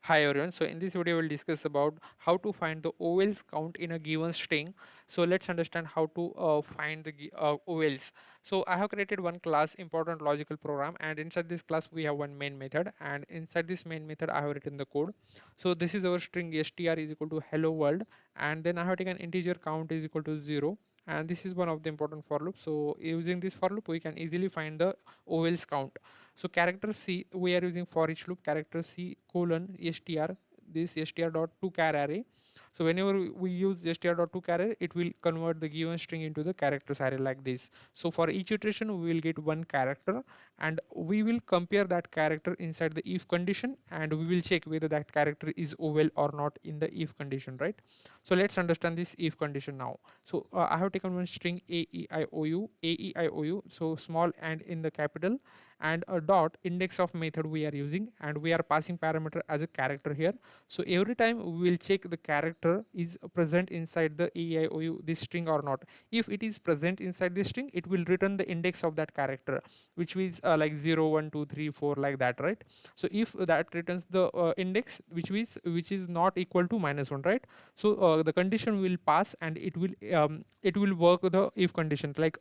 Hi everyone. So in this video we'll discuss about how to find the vowels count in a given string. So let's understand how to find the vowels. So I have created one class important logical program, and inside this class we have one main method, and inside this main method I have written the code. So this is our string str is equal to hello world, and then I have taken integer count is equal to 0, and this is one of the important for loop. So using this for loop we can easily find the vowels count. So character C, we are using for each loop character C colon str, this str dot to char array. So whenever we use str dot to char array, it will convert the given string into the characters array like this. So for each iteration we will get one character, and we will compare that character inside the if condition, and we will check whether that character is vowel or not in the if condition, right? So let's understand this if condition now. So I have taken one string a e i o u, so small and in the capital, and a dot index of method we are using, and we are passing parameter as a character here. So every time we will check the character is present inside the AIOU this string or not. If it is present inside this string, it will return the index of that character, which is like 0 1 2 3 4 like that, right? So if that returns the index which is not equal to -1, right? So the condition will pass, and it will work the if condition, like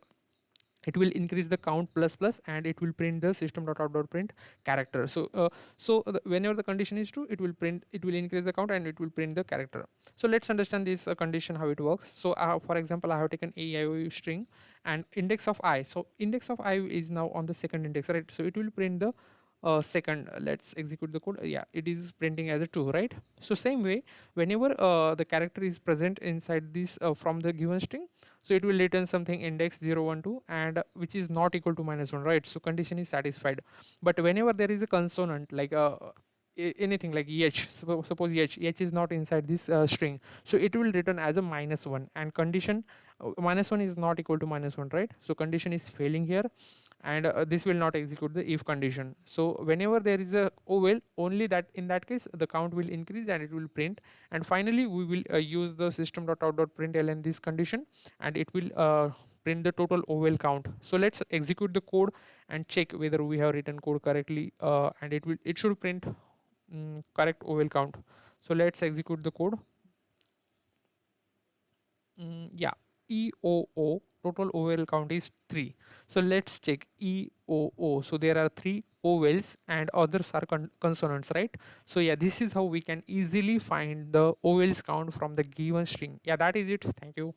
it will increase the count plus plus, and it will print the system dot out dot print character. Whenever the condition is true, it will increase the count and it will print the character. So let's understand this condition how it works. So for example, I have taken AIOU string and index of I. So index of I is now on the second index, right? So it will print the second. Let's execute the code. Yeah, it is printing as a 2, right? So same way, whenever the character is present inside this from the given string, so it will return something index 0 1 2, and which is not equal to -1, right? So condition is satisfied. But whenever there is a consonant like anything like h, suppose h is not inside this string, so it will return as a -1, and condition -1 is not equal to -1, right? So condition is failing here, and this will not execute the if condition. So whenever there is a vowel, only that in that case the count will increase and it will print. And finally we will use the system.out.println this condition, and it will print the total vowel count. So let's execute the code and check whether we have written code correctly, and it should print correct vowel count. So let's execute the code. Yeah, EOO total vowel count is 3. So let's check EOO. So there are 3 vowels and others are consonants, right? So yeah, this is how we can easily find the vowels count from the given string. Yeah, that is it. Thank you.